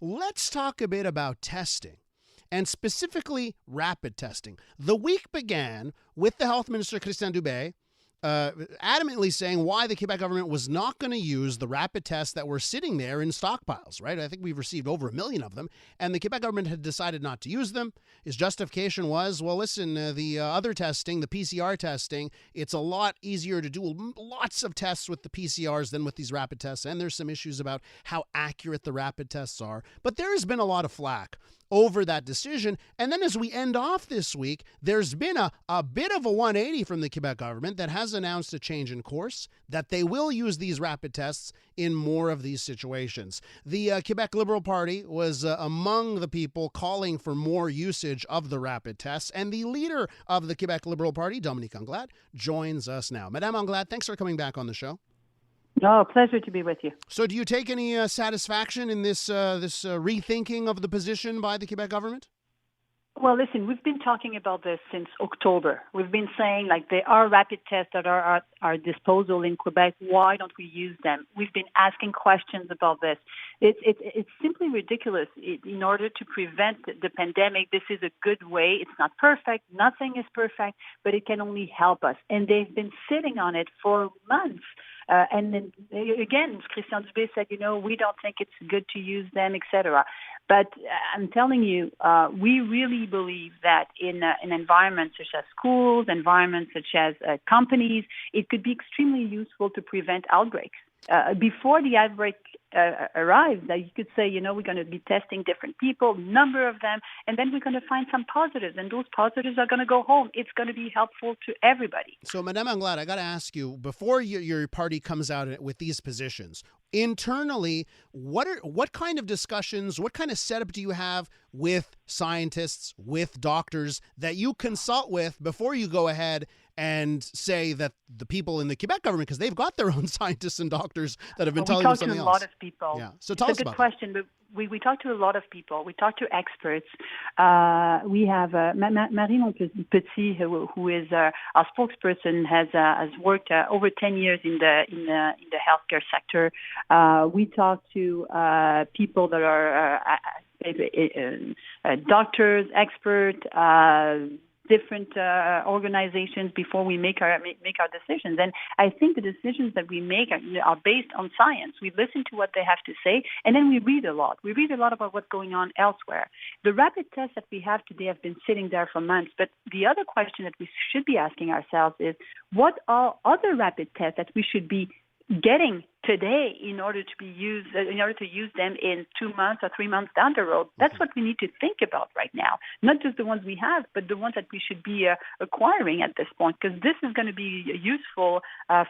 let's talk a bit about testing, and specifically rapid testing. The week began with the Health Minister, Christian Dubé, adamantly saying why the Quebec government was not going to use the rapid tests that were sitting there in stockpiles, right? I think we've received over 1 million of them, and the Quebec government had decided not to use them. His justification was, well, listen, the other testing, the PCR testing, it's a lot easier to do lots of tests with the PCRs than with these rapid tests, and there's some issues about how accurate the rapid tests are. But there has been a lot of flack over that decision. And then as we end off this week, there's been a bit of a 180 from the Quebec government that has announced a change in course, that they will use these rapid tests in more of these situations. The Quebec Liberal Party was among the people calling for more usage of the rapid tests, and the leader of the Quebec Liberal Party, Dominique Anglade, joins us now. Madame Anglade, thanks for coming back on the show. Oh, pleasure to be with you. So do you take any satisfaction in this rethinking of the position by the Quebec government? Well, listen, we've been talking about this since October. We've been saying, there are rapid tests that are at our disposal in Quebec. Why don't we use them? We've been asking questions about this. It's simply ridiculous. In order to prevent the pandemic, this is a good way. It's not perfect. Nothing is perfect, but it can only help us. And they've been sitting on it for months. And then again, Christian Dubé said, we don't think it's good to use them, etc. But I'm telling you, we really believe that in an environment such as schools, environments such as companies, it could be extremely useful to prevent outbreaks. Before the outbreak arrives, you could say, we're going to be testing different people, number of them, and then we're going to find some positives, and those positives are going to go home. It's going to be helpful to everybody. So, Madame Anglade, I got to ask you, before your party comes out with these positions, internally, what kind of discussions, what kind of setup do you have with scientists, with doctors that you consult with before you go ahead and say that the people in the Quebec government, because they've got their own scientists and doctors that have been telling you something else? We talk to a lot of people. Yeah. So tell us about that. It's a good question, but we talk to a lot of people. We talk to experts. We have Marie Petit, who is our spokesperson, has worked over 10 years in the healthcare sector. We talk to people that are doctors, experts, different organizations before we make our decisions. And I think the decisions that we make are based on science. We listen to what they have to say, and then we read a lot. We read a lot about what's going on elsewhere. The rapid tests that we have today have been sitting there for months, but the other question that we should be asking ourselves is, what are other rapid tests that we should be getting today in order to use them in 2 months or 3 months down the road? That's what we need to think about right now. Not just the ones we have, but the ones that we should be acquiring at this point, because this is going to be useful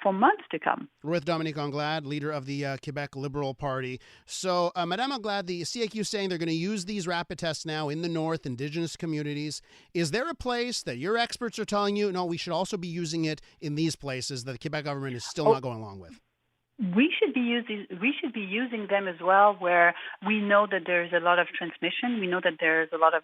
for months to come. We're with Dominique Anglade, leader of the Quebec Liberal Party. So, Madame Anglade, the CAQ saying they're going to use these rapid tests now in the North, Indigenous communities. Is there a place that your experts are telling you, no, we should also be using it in these places that the Quebec government is still not going along with? We should be using them as well, where we know that there's a lot of transmission. We know that there's a lot of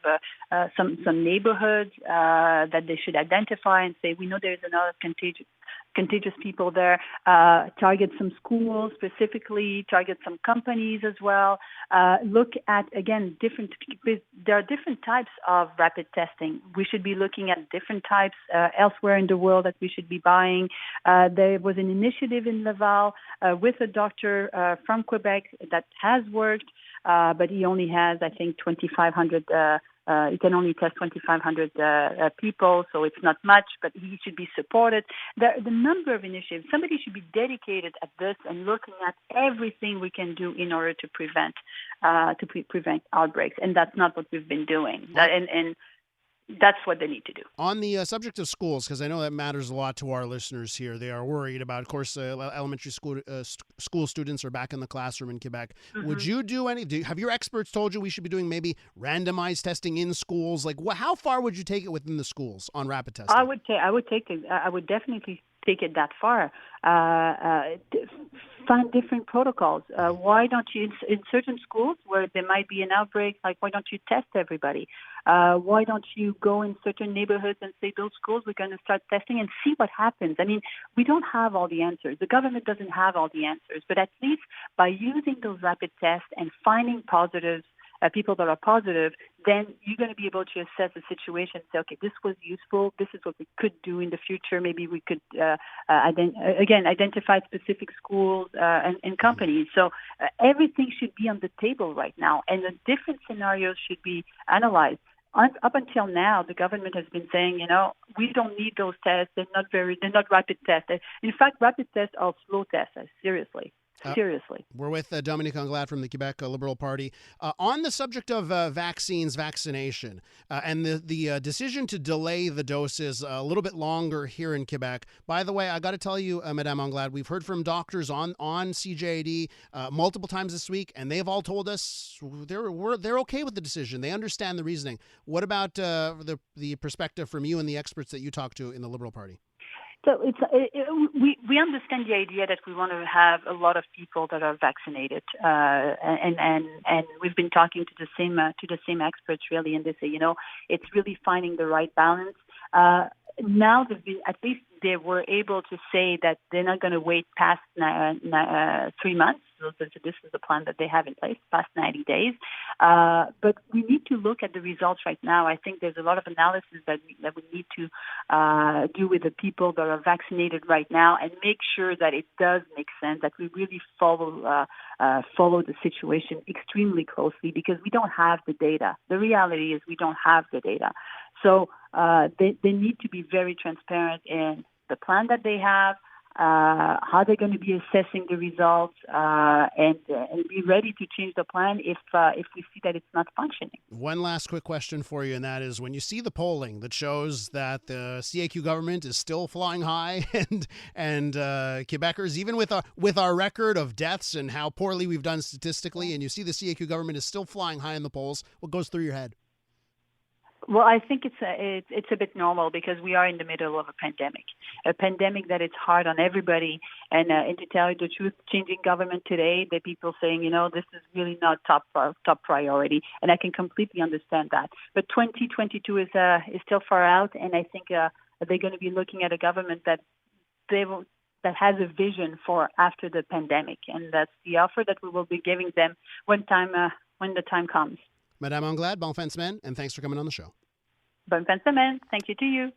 some neighborhoods that they should identify and say, we know there's a lot of contagious people there. Target some schools specifically, target some companies as well. Look at, again, there are different types of rapid testing. We should be looking at different types elsewhere in the world that we should be buying. There was an initiative in Laval with a doctor from Quebec that has worked, but he only has, I think, 2,500 he can only test 2,500 people, so it's not much, but he should be supported. The number of initiatives, somebody should be dedicated at this and looking at everything we can do in order to prevent outbreaks, and that's not what we've been doing. And that's what they need to do. On the subject of schools, because I know that matters a lot to our listeners here, they are worried about, of course, elementary school students are back in the classroom in Quebec. Mm-hmm. Would you have your experts told you we should be doing maybe randomized testing in schools? How far would you take it within the schools on rapid testing? I would definitely take it that far. Find different protocols. Why don't you, in certain schools where there might be an outbreak, why don't you test everybody? Why don't you go in certain neighborhoods and say, those schools, we're going to start testing and see what happens? I mean, we don't have all the answers. The government doesn't have all the answers. But at least by using those rapid tests and finding positives people that are positive, then you're going to be able to assess the situation and say, okay, this was useful. This is what we could do in the future. Maybe we could, identify specific schools and companies. So everything should be on the table right now, and the different scenarios should be analyzed. Up until now, the government has been saying, we don't need those tests. They're not rapid tests. In fact, rapid tests are slow tests. Seriously. Seriously. We're with Dominique Anglade from the Quebec Liberal Party. On the subject of vaccination, and the decision to delay the doses a little bit longer here in Quebec. By the way, I got to tell you, Madame Anglade, we've heard from doctors on CJAD multiple times this week, and they've all told us they're okay with the decision. They understand the reasoning. What about the perspective from you and the experts that you talk to in the Liberal Party? So we understand the idea that we want to have a lot of people that are vaccinated, and we've been talking to the same experts really, and they say it's really finding the right balance. Now at least they were able to say that they're not going to wait past 3 months. So this is the plan that they have in place, past 90 days. But we need to look at the results right now. I think there's a lot of analysis that we need to do with the people that are vaccinated right now and make sure that it does make sense, that we really follow the situation extremely closely, because we don't have the data. The reality is we don't have the data. So they need to be very transparent in the plan that they have, how they're going to be assessing the results, and be ready to change the plan if we see that it's not functioning. One last quick question for you, and that is, when you see the polling that shows that the CAQ government is still flying high, and Quebecers, even with our record of deaths and how poorly we've done statistically, and you see the CAQ government is still flying high in the polls, what goes through your head? Well, I think it's a bit normal, because we are in the middle of a pandemic that is hard on everybody. And to tell you the truth, changing government today, the people saying, this is really not top priority, and I can completely understand that. But 2022 is still far out, and I think they're going to be looking at a government that has a vision for after the pandemic, and that's the offer that we will be giving them when the time comes. Madame Anglade, bon fin de semaine, and thanks for coming on the show. Bonne fin de semaine. Thank you to you.